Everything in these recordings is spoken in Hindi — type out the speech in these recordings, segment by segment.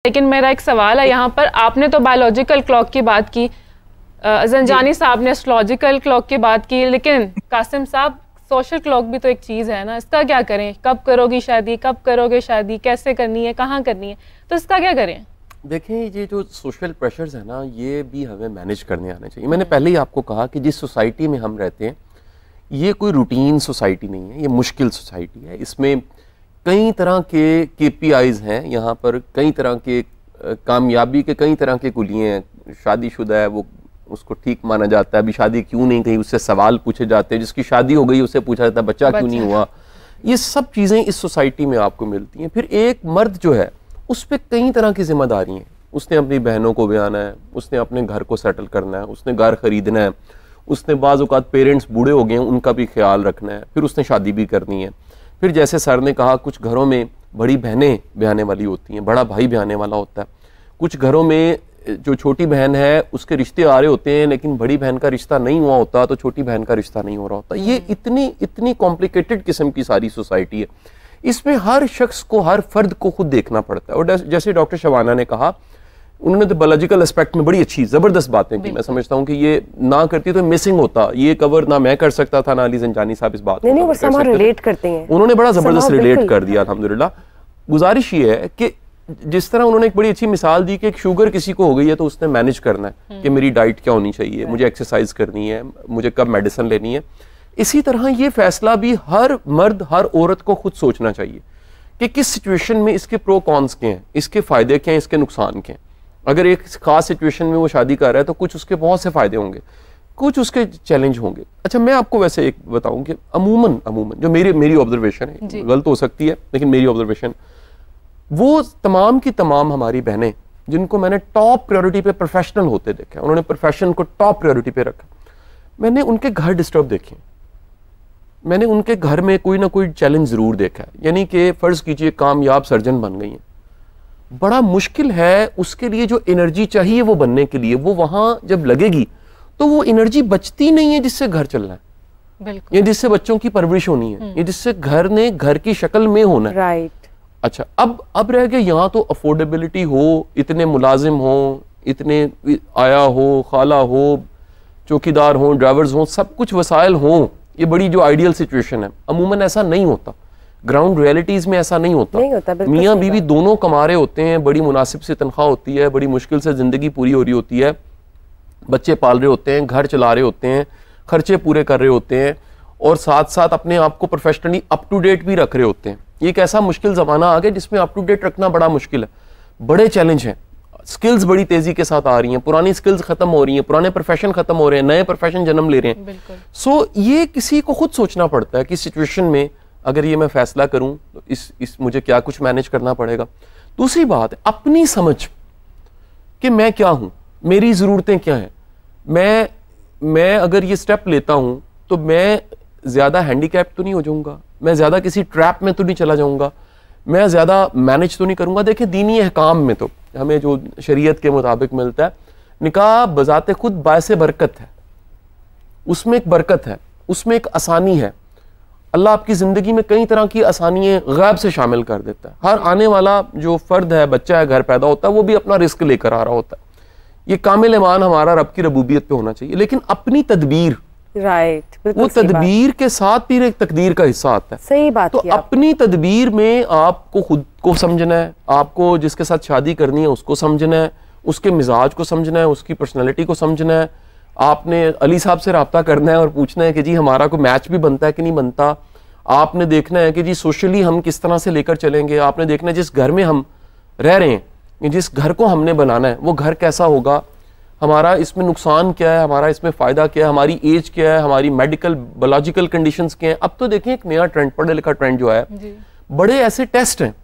लेकिन मेरा एक सवाल है यहाँ पर, आपने तो बायोलॉजिकल क्लॉक की बात की, ज़ंजानी साहब ने एस्ट्रोलॉजिकल क्लॉक की बात की, लेकिन कासिम साहब सोशल क्लॉक भी तो एक चीज़ है ना, इसका क्या करें? कब करोगी शादी, कब करोगे शादी, कैसे करनी है, कहाँ करनी है, तो इसका क्या करें? देखें, ये जो सोशल प्रेशर्स है ना, ये भी हमें मैनेज करने आने चाहिए। मैंने पहले ही आपको कहा कि जिस सोसाइटी में हम रहते हैं ये कोई रूटीन सोसाइटी नहीं है, ये मुश्किल सोसाइटी है। इसमें कई तरह के KPIs हैं, यहाँ पर कई तरह के कामयाबी के कई तरह के कुलिये हैं। शादीशुदा है वो, उसको ठीक माना जाता है, अभी शादी क्यों नहीं कही, उससे सवाल पूछे जाते हैं। जिसकी शादी हो गई उससे पूछा जाता है बच्चा क्यों नहीं हुआ। ये सब चीज़ें इस सोसाइटी में आपको मिलती हैं। फिर एक मर्द जो है उस पर कई तरह की जिम्मेदारी हैं। उसने अपनी बहनों को बयाना है, उसने अपने घर को सेटल करना है, उसने घर खरीदना है, उसने बाज़ औक़ात पेरेंट्स बूढ़े हो गए हैं उनका भी ख्याल रखना है, फिर उसने शादी भी करनी है। फिर जैसे सर ने कहा, कुछ घरों में बड़ी बहनें ब्याहने वाली होती हैं, बड़ा भाई ब्याहने वाला होता है। कुछ घरों में जो छोटी बहन है उसके रिश्ते आ रहे होते हैं, लेकिन बड़ी बहन का रिश्ता नहीं हुआ होता तो छोटी बहन का रिश्ता नहीं हो रहा होता। ये इतनी कॉम्प्लिकेटेड किस्म की सारी सोसाइटी है। इसमें हर शख्स को, हर फर्द को खुद देखना पड़ता है। और जैसे डॉक्टर शबाना ने कहा, उन्होंने तो बायोलॉजिकल एस्पेक्ट में बड़ी अच्छी ज़बरदस्त बातें की। मैं समझता हूँ कि ये ना करती तो मिसिंग होता, ये कवर ना मैं कर सकता था ना अली ज़ंजानी साहब इस बात नहीं, वो रिलेट करते हैं। उन्होंने बड़ा ज़बरदस्त रिलेट कर दिया अल्हम्दुलिल्लाह। गुजारिश ये है कि जिस तरह उन्होंने एक बड़ी अच्छी मिसाल दी कि एक शुगर किसी को हो गई है तो उसने मैनेज करना है कि मेरी डाइट क्या होनी चाहिए, मुझे एक्सरसाइज करनी है, मुझे कब मेडिसिन लेनी है। इसी तरह ये फैसला भी हर मर्द, हर औरत को खुद सोचना चाहिए कि किस सिचुएशन में इसके प्रो कॉन्स क्या हैं, इसके फ़ायदे क्या हैं, इसके नुकसान क्या हैं। अगर एक खास सिचुएशन में वो शादी कर रहा है तो कुछ उसके बहुत से फ़ायदे होंगे, कुछ उसके चैलेंज होंगे। अच्छा, मैं आपको वैसे एक बताऊं कि अमूमन जो मेरी ऑब्जर्वेशन है, गलत हो सकती है लेकिन मेरी ऑब्जर्वेशन, वो तमाम की तमाम हमारी बहनें जिनको मैंने टॉप प्रायोरिटी पे प्रोफेशनल होते देखा, उन्होंने प्रोफेशन को टॉप प्रायोरिटी पे रखा, मैंने उनके घर डिस्टर्ब देखे, मैंने उनके घर में कोई ना कोई चैलेंज ज़रूर देखा है। यानी कि फ़र्ज़ कीजिए कामयाब सर्जन बन गई हैं, बड़ा मुश्किल है उसके लिए जो एनर्जी चाहिए वो बनने के लिए, वो वहाँ जब लगेगी तो वो एनर्जी बचती नहीं है जिससे घर चलना है, या जिससे बच्चों की परवरिश होनी है, या जिससे घर ने घर की शक्ल में होना है। राइट। अच्छा, अब रह गए यहाँ तो अफोर्डेबिलिटी हो, इतने मुलाजिम हो, इतने आया हो, खाला हो, चौकीदार हो, ड्राइवर्स हो, सब कुछ वसाइल हो, ये बड़ी जो आइडियल सिचुएशन है। अमूमन ऐसा नहीं होता, ग्राउंड रियलिटीज में ऐसा नहीं होता। मियाँ बीवी दोनों कमा रहे होते हैं, बड़ी मुनासिब सी तनख्वाह होती है, बड़ी मुश्किल से ज़िंदगी पूरी हो रही होती है, बच्चे पाल रहे होते हैं, घर चला रहे होते हैं, खर्चे पूरे कर रहे होते हैं, और साथ साथ अपने आप को प्रोफेशनली अप टू डेट भी रख रहे होते हैं। ये एक ऐसा मुश्किल ज़माना आ गया जिसमें अप टू डेट रखना बड़ा मुश्किल है, बड़े चैलेंज हैं। स्किल्स बड़ी तेज़ी के साथ आ रही हैं, पुरानी स्किल्स ख़त्म हो रही हैं, पुराने प्रोफेशन ख़त्म हो रहे हैं, नए प्रोफेशन जन्म ले रहे हैं। सो ये किसी को खुद सोचना पड़ता है कि सिचुएशन में अगर ये मैं फैसला करूं तो इस मुझे क्या कुछ मैनेज करना पड़ेगा। दूसरी बात, अपनी समझ कि मैं क्या हूं, मेरी ज़रूरतें क्या हैं। मैं अगर ये स्टेप लेता हूं तो मैं ज़्यादा हैंडीकैप तो नहीं हो जाऊंगा, मैं ज़्यादा किसी ट्रैप में तो नहीं चला जाऊंगा, मैं ज़्यादा मैनेज तो नहीं करूंगा। देखिए, दीनी अहकाम में तो हमें जो शरीयत के मुताबिक मिलता है, निकाह बज़ाते खुद बायसे बरकत है, उसमें एक बरकत है, उसमें एक आसानी है। अल्लाह आपकी ज़िंदगी में कई तरह की आसानियाँ गैब से शामिल कर देता है। हर आने वाला जो फ़र्द है, बच्चा है, घर पैदा होता है, वो भी अपना रिस्क लेकर आ रहा होता है। ये कामिल ईमान हमारा रब की रबूबियत पे होना चाहिए, लेकिन अपनी तदबीर, राइट, वो तदबीर के साथ भी एक तकदीर का हिस्सा आता है। सही बात। तो अपनी तदबीर में आपको खुद को समझना है, आपको जिसके साथ शादी करनी है उसको समझना है, उसके मिजाज को समझना है, उसकी पर्सनैलिटी को समझना है। आपने अली साहब से रब्ता करना है और पूछना है कि जी हमारा कोई मैच भी बनता है कि नहीं बनता। आपने देखना है कि जी सोशली हम किस तरह से लेकर चलेंगे। आपने देखना है जिस घर में हम रह रहे हैं, जिस घर को हमने बनाना है, वो घर कैसा होगा, हमारा इसमें नुकसान क्या है, हमारा इसमें फ़ायदा क्या है, हमारी एज क्या है, हमारी मेडिकल बायोलॉजिकल कंडीशंस क्या हैं। अब तो देखिए एक नया ट्रेंड, पढ़े लिखा ट्रेंड जो है, बड़े ऐसे टेस्ट हैं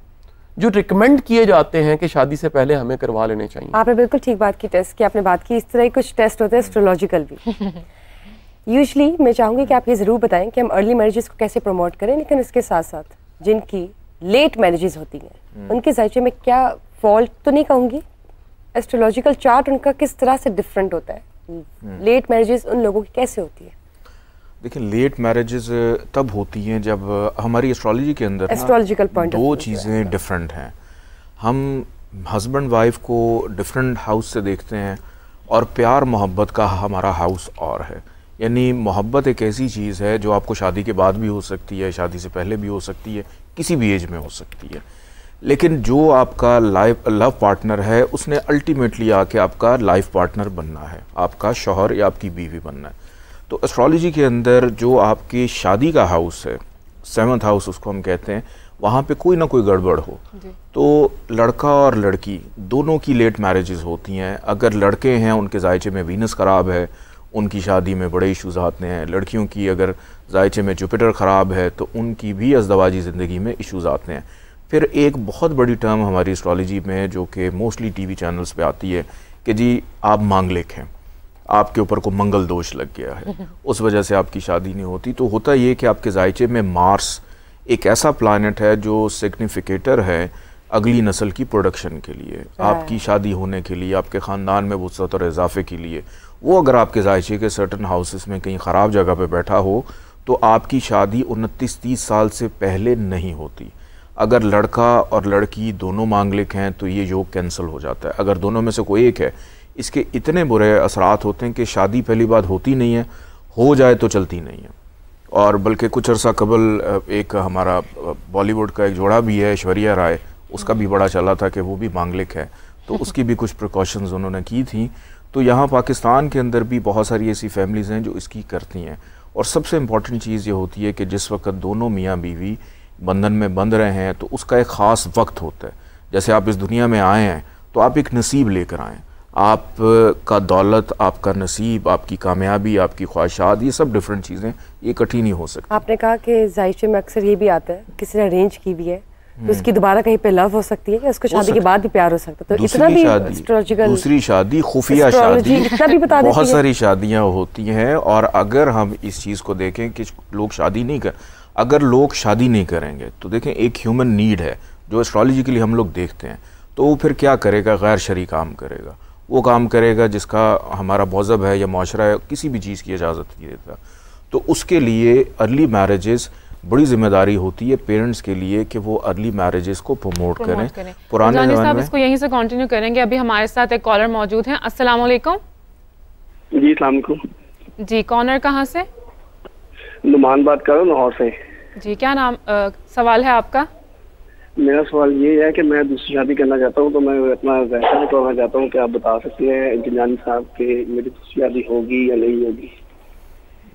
जो रिकमेंड किए जाते हैं कि शादी से पहले हमें करवा लेने चाहिए। आपने बिल्कुल ठीक बात की, टेस्ट की आपने बात की। इस तरह ही कुछ टेस्ट होते हैं एस्ट्रोलॉजिकल भी। यूजली मैं चाहूँगी कि आप ये ज़रूर बताएं कि हम अर्ली मैरिजेस को कैसे प्रमोट करें, लेकिन इसके साथ साथ जिनकी लेट मैरिजेस होती हैं उनके ज़ायचे में क्या फॉल्ट तो नहीं कहूँगी, एस्ट्रोलॉजिकल चार्ट उनका किस तरह से डिफरेंट होता है, लेट मैरिजेस उन लोगों की कैसे होती है? देखिए, लेट मैरिजेस तब होती हैं जब हमारी एस्ट्रोलॉजी के अंदर एस्ट्रोलॉजिकल पॉइंट दो चीज़ें डिफरेंट हैं। हम हस्बैंड वाइफ को डिफरेंट हाउस से देखते हैं और प्यार मोहब्बत का हमारा हाउस और है। यानी मोहब्बत एक ऐसी चीज़ है जो आपको शादी के बाद भी हो सकती है, शादी से पहले भी हो सकती है, किसी भी एज में हो सकती है। लेकिन जो आपका लव पार्टनर है उसने अल्टीमेटली आके आपका लाइफ पार्टनर बनना है, आपका शौहर या आपकी बीवी बनना है। तो एस्ट्रोलॉजी के अंदर जो आपकी शादी का हाउस है, 7th हाउस उसको हम कहते हैं, वहाँ पे कोई ना कोई गड़बड़ हो तो लड़का और लड़की दोनों की लेट मैरिजेस होती हैं। अगर लड़के हैं उनके जायचे में वीनस ख़राब है, उनकी शादी में बड़े इश्यूज आते हैं। लड़कियों की अगर जायचे में जुपिटर ख़राब है तो उनकी भी अज़दवाजी ज़िंदगी में इश्यूज आते हैं। फिर एक बहुत बड़ी टर्म हमारी एस्ट्रोलॉजी में जो कि मोस्टली टीवी चैनल्स पे आती है कि जी आप मांगलिक हैं, आपके ऊपर को मंगल दोष लग गया है, उस वजह से आपकी शादी नहीं होती। तो होता ये कि आपके जायचे में मार्स एक ऐसा प्लानट है जो सिग्निफिकेटर है अगली नस्ल की प्रोडक्शन के लिए, आपकी शादी होने के लिए, आपके ख़ानदान में वुसअत और इजाफे के लिए। वो अगर आपके जायचे के सर्टन हाउसेस में कहीं ख़राब जगह पे बैठा हो तो आपकी शादी 29-30 साल से पहले नहीं होती। अगर लड़का और लड़की दोनों मांगलिक हैं तो ये योग कैंसिल हो जाता है। अगर दोनों में से कोई एक है, इसके इतने बुरे असरात होते हैं कि शादी पहली बात होती नहीं है, हो जाए तो चलती नहीं है। और बल्कि कुछ अर्सा कबल एक हमारा बॉलीवुड का एक जोड़ा भी है, ऐश्वर्या राय, उसका भी बड़ा चला था कि वो भी मांगलिक है, तो उसकी भी कुछ प्रिकॉशंस उन्होंने की थी। तो यहाँ पाकिस्तान के अंदर भी बहुत सारी ऐसी फैमिलीज़ हैं जो इसकी करती हैं। और सबसे इम्पॉर्टेंट चीज़ ये होती है कि जिस वक्त दोनों मियाँ बीवी बंधन में बंध रहे हैं तो उसका एक ख़ास वक्त होता है। जैसे आप इस दुनिया में आए हैं तो आप एक नसीब लेकर आएँ, आपका दौलत, आपका नसीब, आपकी कामयाबी, आपकी ख्वाहिशात, ये सब डिफरेंट चीज़ें ये इकट्ठी नहीं हो सकती। आपने कहा कि जायचे में अक्सर ये भी आता है किसी ने अरेंज की भी है तो उसकी दोबारा कहीं पे लव हो सकती है या उसको शादी के बाद भी प्यार हो सकता है। तो इतना भी एस्ट्रोलॉजिकल, दूसरी शादी, खुफिया शादी, इतना भी बता बहुत सारी शादियाँ होती हैं। और अगर हम इस चीज़ को देखें कि लोग शादी नहीं कर, अगर लोग शादी नहीं करेंगे तो देखें एक ह्यूमन नीड है जो एस्ट्रोलॉजिकली हम लोग देखते हैं, तो वो फिर क्या करेगा? गैर शरई काम करेगा। वो काम करेगा जिसका हमारा मज़हब है या माशरा है किसी भी चीज़ की इजाज़त नहीं देता। तो उसके लिए अर्ली मैरिजेस बड़ी जिम्मेदारी होती है पेरेंट्स के लिए कि वो अर्ली मैरिजेस को प्रमोट करें। पुराने ज़माने में इसको यहीं से कंटिन्यू करेंगे। अभी हमारे साथ एक कॉलर मौजूद हैं। अस्सलाम वालेकुम। जी अस्सलाम वालेकुम। जी, कॉलर कहाँ से? नुमान बात कर रहा हूँ लाहौर से। जी, क्या नाम सवाल है आपका? मेरा सवाल ये है कि मैं दूसरी शादी करना चाहता हूँ, तो मैं अपना वैसा भी करना चाहता हूँ कि आप बता सकते हैं जिंजानी साहब कि मेरी दूसरी शादी होगी या नहीं होगी?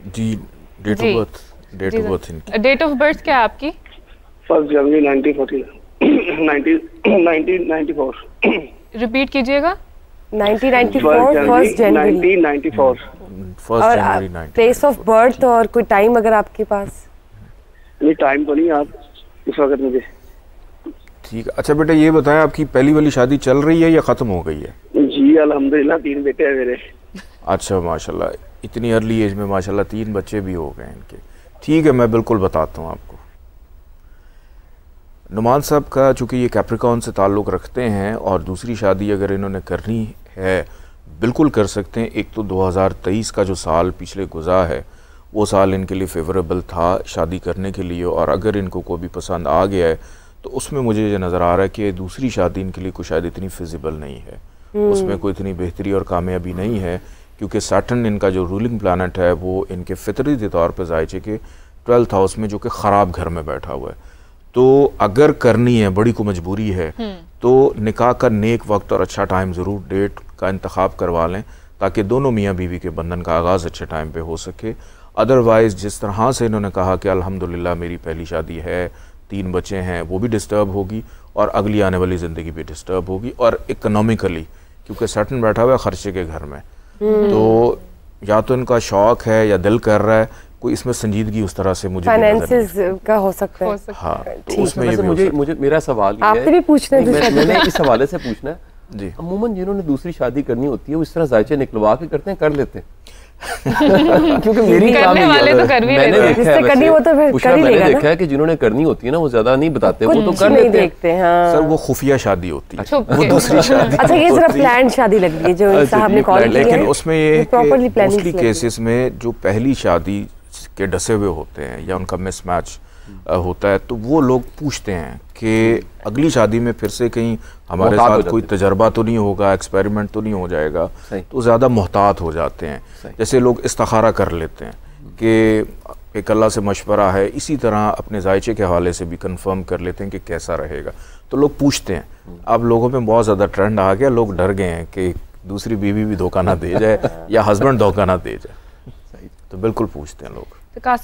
जी, date of birth date of birth क्या है आपकी? 1 जनवरी 1994। रिपीट कीजिएगा। 1994 जनवरी 1994। और प्लेस ऑफ बर्थ और कोई टाइम अगर आपके पास? नहीं, टाइम तो नहीं, आप इस वक्त मुझे। ठीक है। अच्छा बेटा ये बताएं, आपकी पहली वाली शादी चल रही है या ख़त्म हो गई है? जी अल्हम्दुलिल्लाह 3 बेटे हैं मेरे। अच्छा माशाल्लाह, इतनी अर्ली एज में माशाल्लाह 3 बच्चे भी हो गए इनके। ठीक है, मैं बिल्कुल बताता हूँ आपको। नुमान साहब का चूँकि ये कैप्रिकॉर्न से ताल्लुक़ रखते हैं और दूसरी शादी अगर इन्होंने करनी है बिल्कुल कर सकते हैं। एक तो 2023 का जो साल पिछले गुज़रा है वो साल इनके लिए फेवरेबल था शादी करने के लिए, और अगर इनको कोई भी पसंद आ गया है तो उसमें मुझे ये नज़र आ रहा है कि दूसरी शादी इनके लिए कोई शायद इतनी फिजिबल नहीं है, उसमें कोई इतनी बेहतरी और कामयाबी नहीं है, क्योंकि सैटर्न इनका जो रूलिंग प्लानट है वो इनके फितरी तौर पर जायचे के 12th हाउस में जो कि ख़राब घर में बैठा हुआ है। तो अगर करनी है, बड़ी को मजबूरी है, तो निकाह का नेक वक्त और अच्छा टाइम ज़रूर डेट का इंतखाब करवा लें ताकि दोनों मियाँ बीवी के बंधन का आगाज़ अच्छे टाइम पे हो सके। अदरवाइज़ जिस तरह से इन्होंने कहा कि अल्हम्दुलिल्लाह मेरी पहली शादी है, 3 बच्चे हैं, वो भी डिस्टर्ब होगी और अगली आने वाली ज़िंदगी भी डिस्टर्ब होगी। और इकोनॉमिकली क्योंकि सैटर्न बैठा हुआ है खर्चे के घर में, तो या तो इनका शौक है या दिल कर रहा है, कोई इसमें संजीदगी उस तरह से मुझे फाइनेंसेस का हो सकता है। हाँ, तो उसमें ये मुझे मेरा सवाल ये आपने भी पूछना है, मैंने इस हवाले से पूछना है जी। अमूमन जिन्होंने दूसरी शादी करनी होती है वो इस तरह जायचे निकलवा के करते हैं, कर लेते हैं क्योंकि मेरी करने वाले तो कर भी मैंने देखा है, करनी हो तो फिर कर ही लेगा। मैंने देखा है कि जिन्होंने करनी होती है ना वो ज्यादा नहीं बताते, वो तो कर नहीं लेते देखते हैं। सर वो खुफिया शादी होती है, छुप वो के। दूसरी शादी। अच्छा, ये जरा प्लान शादी लग रही है जो साहब ने कॉल किया है, लेकिन उसमें ये है कि मोस्टली प्लानिंग केसेस में जो पहली शादी के डसे हुए होते हैं या उनका मिसमैच होता है, तो वो लोग पूछते हैं कि अगली शादी में फिर से कहीं हमारे मोहतात हो साथ कोई जाते तजर्बा तो नहीं होगा, एक्सपेरिमेंट तो नहीं हो जाएगा, सही। तो ज़्यादा मोहतात हो जाते हैं। जैसे लोग इस्तिखारा कर लेते हैं कि एक अल्लाह से मशवरा है, इसी तरह अपने जायचे के हवाले से भी कंफर्म कर लेते हैं कि कैसा रहेगा, तो लोग पूछते हैं। अब लोगों में बहुत ज़्यादा ट्रेंड आ गया, लोग डर गए हैं कि दूसरी बीवी भी धोखा ना दे जाए या हस्बैंड धोखा ना दे जाए, तो बिल्कुल पूछते हैं लोग। तो